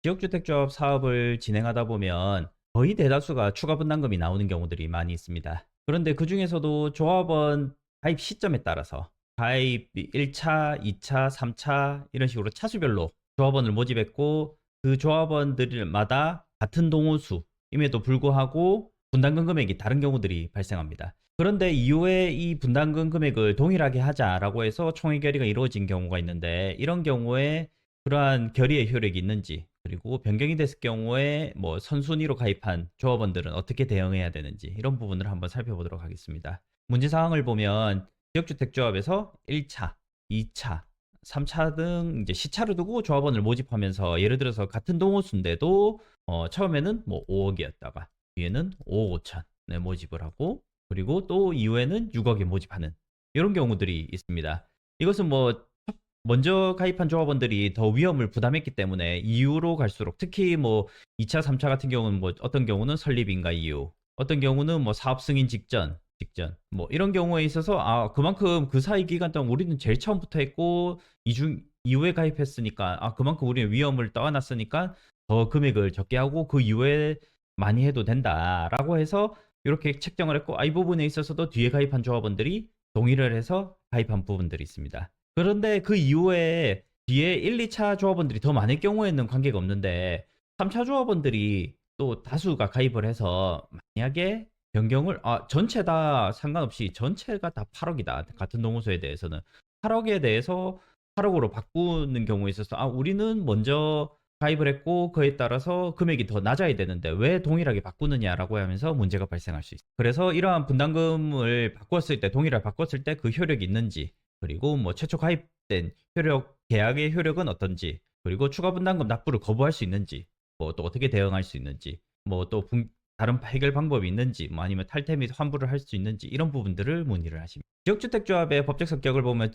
지역주택조합 사업을 진행하다 보면 거의 대다수가 추가 분담금이 나오는 경우들이 많이 있습니다. 그런데 그 중에서도 조합원 가입 시점에 따라서 가입 1차, 2차, 3차 이런 식으로 차수별로 조합원을 모집했고 그 조합원들마다 같은 동호수임에도 불구하고 분담금 금액이 다른 경우들이 발생합니다. 그런데 이후에 이 분담금 금액을 동일하게 하자라고 해서 총회 결의가 이루어진 경우가 있는데 이런 경우에 그러한 결의의 효력이 있는지 그리고 변경이 됐을 경우에 뭐 선순위로 가입한 조합원들은 어떻게 대응해야 되는지 이런 부분을 한번 살펴보도록 하겠습니다. 문제 사항을 보면 지역주택조합에서 1차, 2차, 3차 등 이제 시차를 두고 조합원을 모집하면서 예를 들어서 같은 동호수인데도 처음에는 뭐 5억이었다가 뒤에는 5억 5천에 모집을 하고 그리고 또 이후에는 6억에 모집하는 이런 경우들이 있습니다. 이것은 뭐 먼저 가입한 조합원들이 더 위험을 부담했기 때문에 이후로 갈수록 특히 뭐 2차, 3차 같은 경우는 뭐 어떤 경우는 설립인가 이후, 어떤 경우는 뭐 사업 승인 직전 뭐 이런 경우에 있어서 그만큼 그 사이 기간 동안 우리는 제일 처음부터 했고 이후에 가입했으니까 그만큼 우리는 위험을 떠안았으니까 더 금액을 적게 하고 그 이후에 많이 해도 된다라고 해서 이렇게 책정을 했고 이 부분에 있어서도 뒤에 가입한 조합원들이 동의를 해서 가입한 부분들이 있습니다. 그런데 그 이후에 뒤에 1, 2차 조합원들이 더 많을 경우에는 관계가 없는데 3차 조합원들이 또 다수가 가입을 해서 만약에 변경을 전체 다 상관없이 전체가 다 8억이다. 같은 동호수에 대해서는 8억에 대해서 8억으로 바꾸는 경우에 있어서 우리는 먼저 가입을 했고 그에 따라서 금액이 더 낮아야 되는데 왜 동일하게 바꾸느냐라고 하면서 문제가 발생할 수 있어요. 그래서 이러한 분담금을 바꿨을 때 동일하게 바꿨을 때 그 효력이 있는지 그리고 뭐 최초 가입된 계약의 효력은 어떤지 그리고 추가 분담금 납부를 거부할 수 있는지 뭐 또 어떻게 대응할 수 있는지 뭐 또 다른 해결 방법이 있는지 뭐 아니면 탈퇴 및 환불을 할 수 있는지 이런 부분들을 문의를 하십니다. 지역주택조합의 법적 성격을 보면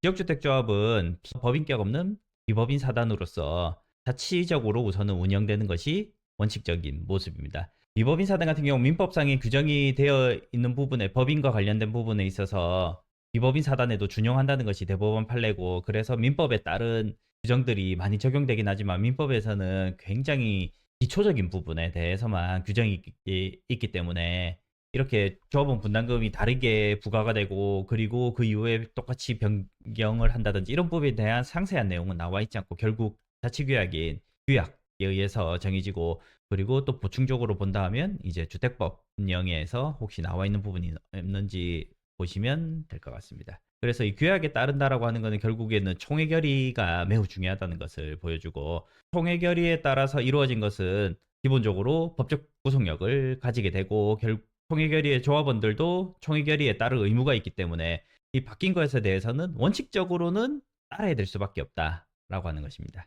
지역주택조합은 법인격 없는 비법인 사단으로서 자치적으로 우선은 운영되는 것이 원칙적인 모습입니다. 비법인 사단 같은 경우 민법상의 규정이 되어 있는 부분에 법인과 관련된 부분에 있어서 비법인 사단에도 준용한다는 것이 대법원 판례고 그래서 민법에 따른 규정들이 많이 적용되긴 하지만 민법에서는 굉장히 기초적인 부분에 대해서만 규정이 있기 때문에 이렇게 조합원 분담금이 다르게 부과가 되고 그리고 그 이후에 똑같이 변경을 한다든지 이런 부분에 대한 상세한 내용은 나와 있지 않고 결국 자치규약인 규약에 의해서 정해지고 그리고 또 보충적으로 본다 하면 이제 주택법 령에서 혹시 나와 있는 부분이 없는지 보시면 될 것 같습니다. 그래서 이 규약에 따른다라고 하는 것은 결국에는 총회 결의가 매우 중요하다는 것을 보여주고 총회 결의에 따라서 이루어진 것은 기본적으로 법적 구속력을 가지게 되고 총회 결의의 조합원들도 총회 결의에 따를 의무가 있기 때문에 이 바뀐 것에 대해서는 원칙적으로는 따라야 될 수밖에 없다라고 하는 것입니다.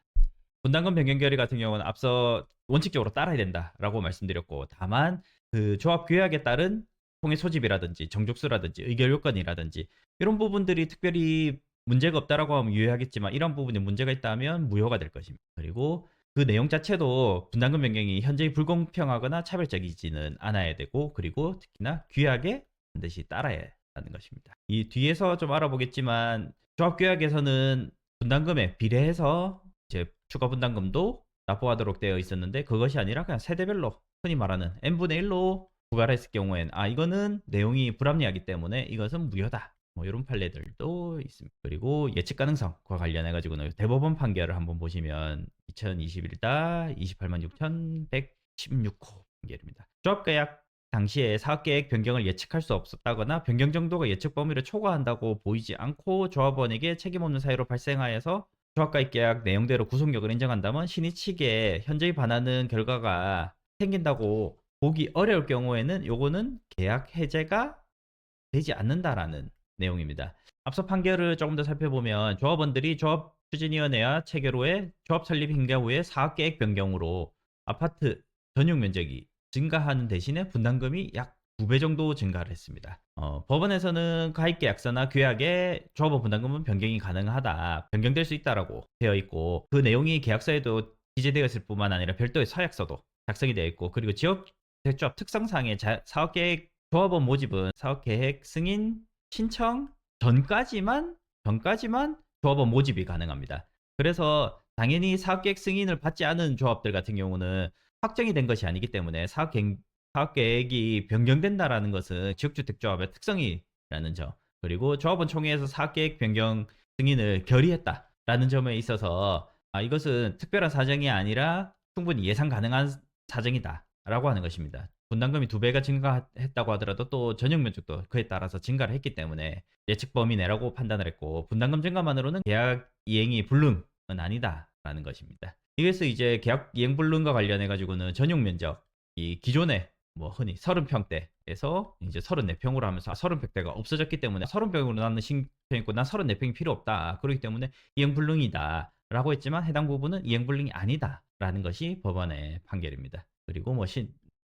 분담금 변경 결의 같은 경우는 앞서 원칙적으로 따라야 된다라고 말씀드렸고 다만 그 조합 규약에 따른 통해 소집이라든지 정족수라든지 의결 요건이라든지 이런 부분들이 특별히 문제가 없다라고 하면 유효하겠지만 이런 부분에 문제가 있다면 무효가 될 것입니다. 그리고 그 내용 자체도 분담금 변경이 현저히 불공평하거나 차별적이지는 않아야 되고 그리고 특히나 규약에 반드시 따라야 하는 것입니다. 이 뒤에서 좀 알아보겠지만 조합 규약에서는 분담금에 비례해서 이제 추가 분담금도 납부하도록 되어 있었는데 그것이 아니라 그냥 세대별로 흔히 말하는 n분의 1로 부과를 했을 경우엔 이거는 내용이 불합리하기 때문에 이것은 무효다. 뭐 이런 판례들도 있습니다. 그리고 예측 가능성과 관련해 가지고는 대법원 판결을 한번 보시면 2021다 286,116호 판결입니다. 조합계약 당시에 사업계획 변경을 예측할 수 없었다거나 변경 정도가 예측 범위를 초과한다고 보이지 않고 조합원에게 책임 없는 사유로 발생하여서 조합가입 계약 내용대로 구속력을 인정한다면 신의 측에 현저히 반하는 결과가 생긴다고 보기 어려울 경우에는 요거는 계약 해제가 되지 않는다라는 내용입니다. 앞서 판결을 조금 더 살펴보면 조합원들이 조합 추진위원회와 체결 후에 조합 설립 행사 후에 사업계획 변경으로 아파트 전용 면적이 증가하는 대신에 분담금이 약 2배 정도 증가를 했습니다. 법원에서는 가입계약서나 규약에 조합원 분담금은 변경이 가능하다, 변경될 수 있다라고 되어 있고 그 내용이 계약서에도 기재되어 있을 뿐만 아니라 별도의 서약서도 작성이 되어 있고 그리고 지역 조합 특성상의 사업계획 조합원 모집은 사업계획 승인 신청 전까지만 조합원 모집이 가능합니다. 그래서 당연히 사업계획 승인을 받지 않은 조합들 같은 경우는 확정이 된 것이 아니기 때문에 사업계획이 변경된다라는 것은 지역주택조합의 특성이라는 점, 그리고 조합원 총회에서 사업계획 변경 승인을 결의했다라는 점에 있어서 이것은 특별한 사정이 아니라 충분히 예상 가능한 사정이다라고 하는 것입니다. 분담금이 2배가 증가했다고 하더라도 또 전용 면적도 그에 따라서 증가를 했기 때문에 예측 범위 내라고 판단을 했고, 분담금 증가만으로는 계약 이행이 불능은 아니다라는 것입니다. 이래서 이제 계약 이행 불능과 관련해 가지고는 전용 면적, 이 기존에 뭐 흔히 30평대에서 이제 34평으로 하면서 30평대가 없어졌기 때문에 30평으로 나는 신평이고 난 34평이 필요 없다. 그렇기 때문에 이행 불능이다 라고 했지만 해당 부분은 이행 불능이 아니다 라는 것이 법원의 판결입니다. 그리고 뭐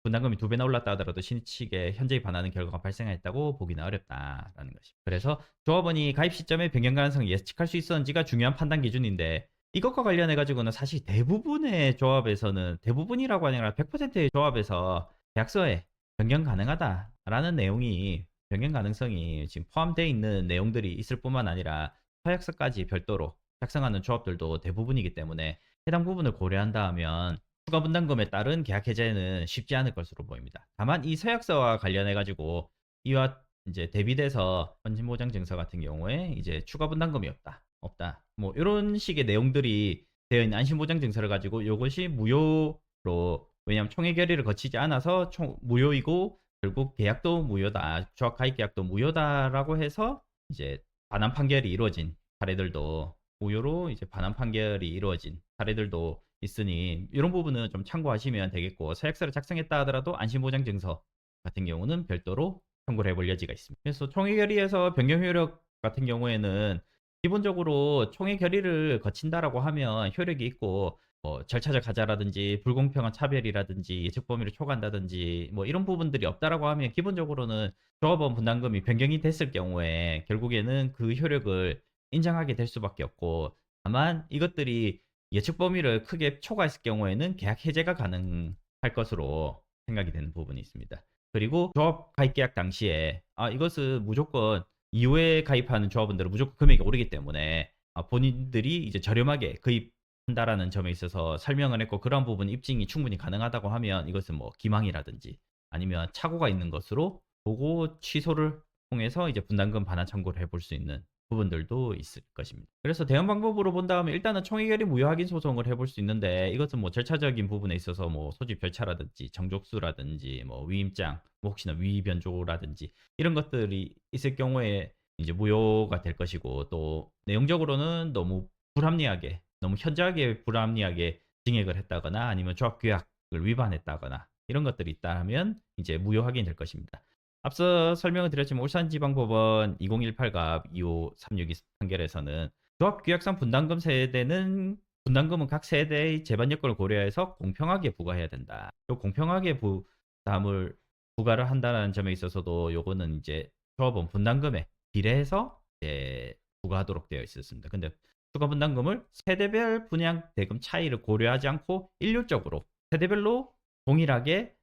분담금이 2배나 올랐다 하더라도 신축에 현저히 반하는 결과가 발생했다고 보기는 어렵다라는 것입니다. 그래서 조합원이 가입 시점에 변경 가능성을 예측할 수 있었는지가 중요한 판단 기준인데, 이것과 관련해 가지고는 사실 대부분의 조합에서는, 대부분이라고 아니라 100%의 조합에서 계약서에 변경 가능하다라는 내용이, 변경 가능성이 지금 포함되어 있는 내용들이 있을 뿐만 아니라 서약서까지 별도로 작성하는 조합들도 대부분이기 때문에 해당 부분을 고려한다 하면 추가 분담금에 따른 계약 해제는 쉽지 않을 것으로 보입니다. 다만 이 서약서와 관련해 가지고 이와 이제 대비돼서 헌신보장 증서 같은 경우에 이제 추가 분담금이 없다 뭐 이런 식의 내용들이 되어 있는 안심보장 증서를 가지고 이것이 무효로, 왜냐하면 총회 결의를 거치지 않아서 무효이고 결국 계약도 무효다, 조합 가입 계약도 무효다라고 해서 이제 반환 판결이 이루어진 사례들도, 무효로 이제 반환 판결이 이루어진 사례들도 있으니 이런 부분은 좀 참고하시면 되겠고, 서약서를 작성했다 하더라도 안심보장 증서 같은 경우는 별도로 청구를 해볼 여지가 있습니다. 그래서 총회 결의에서 변경 효력 같은 경우에는 기본적으로 총회 결의를 거친다라고 하면 효력이 있고, 뭐 절차적 하자라든지 불공평한 차별이라든지 예측 범위를 초과한다든지 뭐 이런 부분들이 없다라고 하면 기본적으로는 조합원 분담금이 변경이 됐을 경우에 결국에는 그 효력을 인정하게 될 수밖에 없고, 다만 이것들이 예측 범위를 크게 초과했을 경우에는 계약 해제가 가능할 것으로 생각이 되는 부분이 있습니다. 그리고 조합 가입 계약 당시에 이것은 무조건 이후에 가입하는 조합원들은 무조건 금액이 오르기 때문에 본인들이 이제 저렴하게 가입한다라는 점에 있어서 설명을 했고, 그런 부분 입증이 충분히 가능하다고 하면 이것은 뭐 기망이라든지 아니면 착오가 있는 것으로 보고 취소를 통해서 이제 분담금 반환 청구를 해볼 수 있는 부분들도 있을 것입니다. 그래서 대응 방법으로 본다면 일단은 총회 결의 무효 확인 소송을 해볼 수 있는데, 이것은 뭐 절차적인 부분에 있어서 뭐 소집 절차라든지 정족수라든지 뭐 위임장, 뭐 혹시나 위의 변조라든지 이런 것들이 있을 경우에 이제 무효가 될 것이고, 또 내용적으로는 너무 불합리하게, 너무 현저하게 불합리하게 증액을 했다거나 아니면 조합 규약을 위반했다거나 이런 것들이 있다면 이제 무효 확인이 될 것입니다. 앞서 설명을 드렸지만 울산지방법원 2018갑 25362 판결에서는 조합규약상 분담금 세대는 분담금은 각 세대의 재반 여건을 고려해서 공평하게 부과해야 된다. 요 공평하게 부담을 부과를 한다는 점에 있어서도 요거는 이제 조합원 분담금에 비례해서 이제 부과하도록 되어 있었습니다. 근데 추가 분담금을 세대별 분양 대금 차이를 고려하지 않고 일률적으로 세대별로 동일하게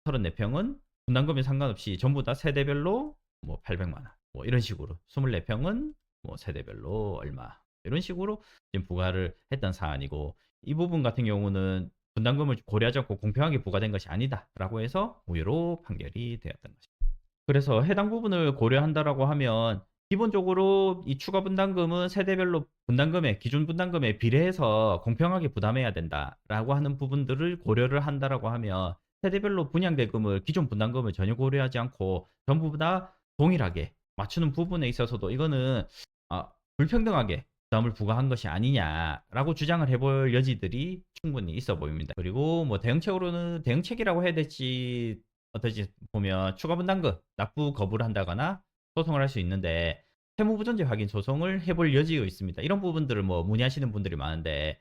34평은 분담금에 상관없이 전부 다 세대별로 뭐 800만 원, 뭐 이런 식으로 24평은 뭐 세대별로 얼마, 이런 식으로 지금 부과를 했던 사안이고, 이 부분 같은 경우는 분담금을 고려하지 않고 공평하게 부과된 것이 아니다라고 해서 무효로 판결이 되었던 것입니다. 그래서 해당 부분을 고려한다라고 하면 기본적으로 이 추가 분담금은 세대별로 분담금의 기준 분담금에 비례해서 공평하게 부담해야 된다라고 하는 부분들을 고려를 한다라고 하면 세대별로 분양 대금을 기존 분담금을 전혀 고려하지 않고 전부 다 동일하게 맞추는 부분에 있어서도 이거는 불평등하게 부담을 부과한 것이 아니냐라고 주장을 해볼 여지들이 충분히 있어 보입니다. 그리고 뭐 대응책으로는, 대응책이라고 해야 될지 어떨지 보면 추가 분담금 납부 거부를 한다거나 소송을 할 수 있는데, 세무부존재 확인 소송을 해볼 여지가 있습니다. 이런 부분들을 뭐 문의하시는 분들이 많은데,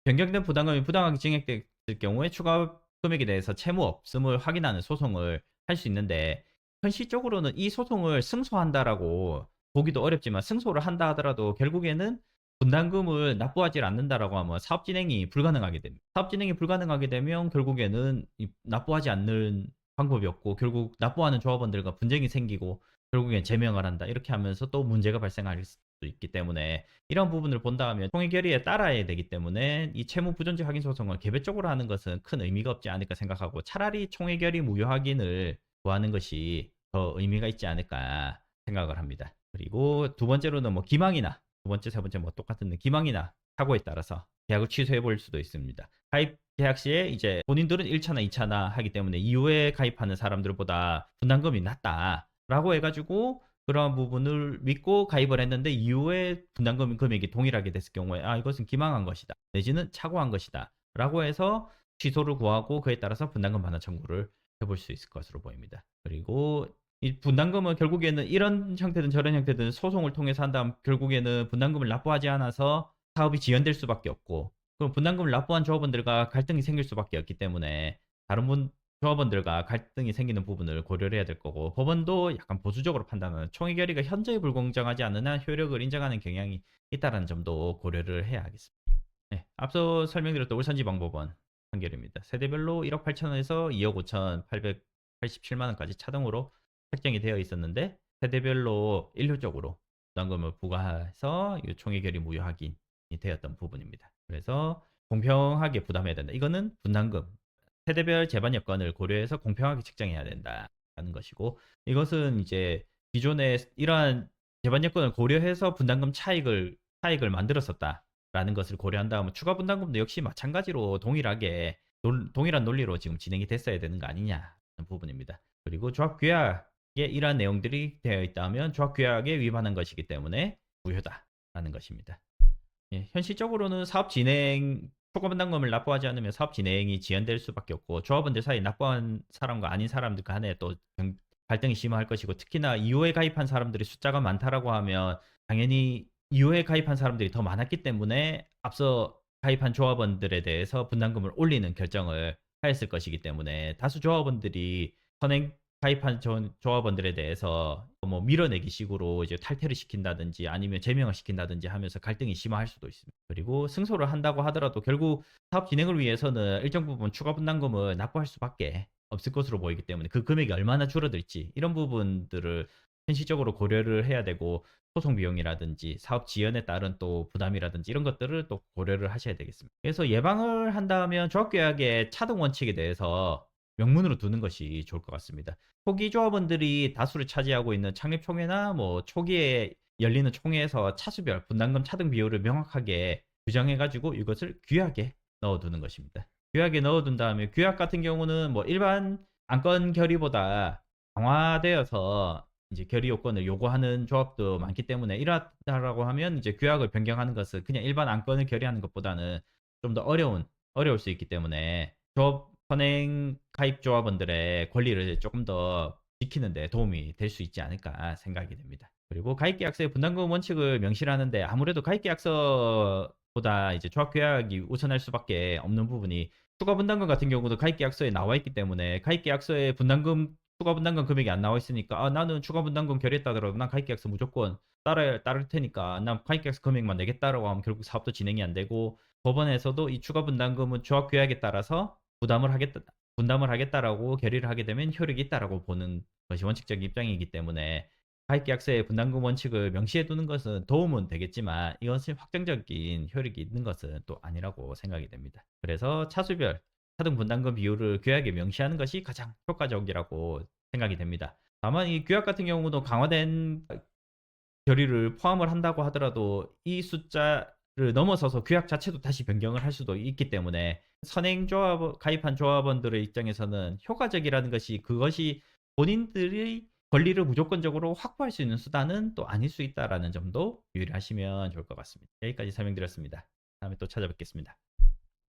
변경된 부담금이 부당하게 증액됐을 경우에 추가 금액에 대해서 채무 없음을 확인하는 소송을 할 수 있는데, 현실적으로는 이 소송을 승소한다라고 보기도 어렵지만 승소를 한다 하더라도 결국에는 분담금을 납부하지 않는다라고 하면 사업 진행이 불가능하게 됩니다. 사업 진행이 불가능하게 되면 결국에는 납부하지 않는 방법이 없고, 결국 납부하는 조합원들과 분쟁이 생기고 결국엔 제명을 한다, 이렇게 하면서 또 문제가 발생할 수 있기 때문에 이런 부분을 본다 하면 총액 결의에 따라야 되기 때문에 이 채무 부존재 확인 소송을 개별적으로 하는 것은 큰 의미가 없지 않을까 생각하고 차라리 총액 결의 무효 확인을 구하는 것이 더 의미가 있지 않을까 생각을 합니다. 그리고 두 번째로는 뭐 기망이나 두 번째, 세 번째 뭐 똑같은 기망이나 사고에 따라서 계약을 취소해 볼 수도 있습니다. 가입 계약 시에 이제 본인들은 1차나 2차나 하기 때문에 이후에 가입하는 사람들보다 분담금이 낮다라고 해가지고 그러한 부분을 믿고 가입을 했는데 이후에 분담금 금액이 동일하게 됐을 경우에 이것은 기망한 것이다 내지는 착오한 것이다 라고 해서 취소를 구하고 그에 따라서 분담금 반환 청구를 해볼 수 있을 것으로 보입니다. 그리고 이 분담금은 결국에는 이런 형태든 저런 형태든 소송을 통해서 한다면 결국에는 분담금을 납부하지 않아서 사업이 지연될 수밖에 없고 그럼 분담금을 납부한 조합원들과 갈등이 생길 수밖에 없기 때문에 다른 조합원들과 갈등이 생기는 부분을 고려를 해야 될 거고 법원도 약간 보수적으로 판단하는 총액 결의가 현저히 불공정하지 않은 한 효력을 인정하는 경향이 있다는 점도 고려를 해야 하겠습니다. 네, 앞서 설명드렸던 울산지방법원 판결입니다. 세대별로 1억 8천원에서 2억 5,887만 원까지 차등으로 책정이 되어 있었는데 세대별로 일률적으로 부담금을 부과해서 이 총액 결의 무효 확인이 되었던 부분입니다. 그래서 공평하게 부담해야 된다. 이거는 분담금 세대별 재반 여건을 고려해서 공평하게 책정해야 된다는 것이고 이것은 이제 기존에 이러한 재반 여건을 고려해서 분담금 차익을 만들었었다라는 것을 고려한 다음에 추가 분담금도 역시 마찬가지로 동일한 논리로 지금 진행이 됐어야 되는 거 아니냐는 부분입니다. 그리고 조합규약에 이러한 내용들이 되어 있다면 조합규약에 위반한 것이기 때문에 무효다라는 것입니다. 예, 현실적으로는 사업 진행 초과 분담금을 납부하지 않으면 사업 진행이 지연될 수밖에 없고 조합원들 사이 납부한 사람과 아닌 사람들 간에 또 갈등이 심화할 것이고 특히나 이후에 가입한 사람들이 숫자가 많다라고 하면 당연히 이후에 가입한 사람들이 더 많았기 때문에 앞서 가입한 조합원들에 대해서 분담금을 올리는 결정을 하였을 것이기 때문에 다수 조합원들이 선행 가입한 조합원들에 대해서 뭐 밀어내기 식으로 이제 탈퇴를 시킨다든지 아니면 제명을 시킨다든지 하면서 갈등이 심화할 수도 있습니다. 그리고 승소를 한다고 하더라도 결국 사업 진행을 위해서는 일정 부분 추가 분담금을 납부할 수밖에 없을 것으로 보이기 때문에 그 금액이 얼마나 줄어들지 이런 부분들을 현실적으로 고려를 해야 되고 소송 비용이라든지 사업 지연에 따른 또 부담이라든지 이런 것들을 또 고려를 하셔야 되겠습니다. 그래서 예방을 한다면 조합계약의 차등 원칙에 대해서 명문으로 두는 것이 좋을 것 같습니다. 초기 조합원들이 다수를 차지하고 있는 창립총회나 뭐 초기에 열리는 총회에서 차수별 분담금 차등 비율을 명확하게 규정해가지고 이것을 규약에 넣어두는 것입니다. 규약에 넣어둔 다음에 규약 같은 경우는 뭐 일반 안건 결의보다 강화되어서 이제 결의 요건을 요구하는 조합도 많기 때문에 이렇다라고 하면 이제 규약을 변경하는 것은 그냥 일반 안건을 결의하는 것보다는 좀 더 어려울 수 있기 때문에 조합 선행 가입 조합원들의 권리를 조금 더 지키는 데 도움이 될 수 있지 않을까 생각이 됩니다. 그리고 가입계약서의 분담금 원칙을 명시하는데 아무래도 가입계약서보다 이제 조합계약이 우선할 수밖에 없는 부분이 추가 분담금 같은 경우도 가입계약서에 나와 있기 때문에 가입계약서에 추가 분담금 금액이 안 나와 있으니까 나는 추가 분담금 결의했다 하더라도 난 가입계약서 무조건 따를 테니까 난 가입계약서 금액만 내겠다라고 하면 결국 사업도 진행이 안 되고 법원에서도 이 추가 분담금은 조합계약에 따라서 분담을 하겠다라고 결의를 하게 되면 효력이 있다라고 보는 것이 원칙적인 입장이기 때문에 가입계약서에 분담금 원칙을 명시해 두는 것은 도움은 되겠지만 이것이 확정적인 효력이 있는 것은 또 아니라고 생각이 됩니다. 그래서 차수별 차등 분담금 비율을 규약에 명시하는 것이 가장 효과적이라고 생각이 됩니다. 다만 이 규약 같은 경우도 강화된 결의를 포함을 한다고 하더라도 이 숫자를 넘어서서 규약 자체도 다시 변경을 할 수도 있기 때문에 가입한 조합원들의 입장에서는 효과적이라는 것이 그것이 본인들의 권리를 무조건적으로 확보할 수 있는 수단은 또 아닐 수 있다라는 점도 유의를 하시면 좋을 것 같습니다. 여기까지 설명드렸습니다. 다음에 또 찾아뵙겠습니다.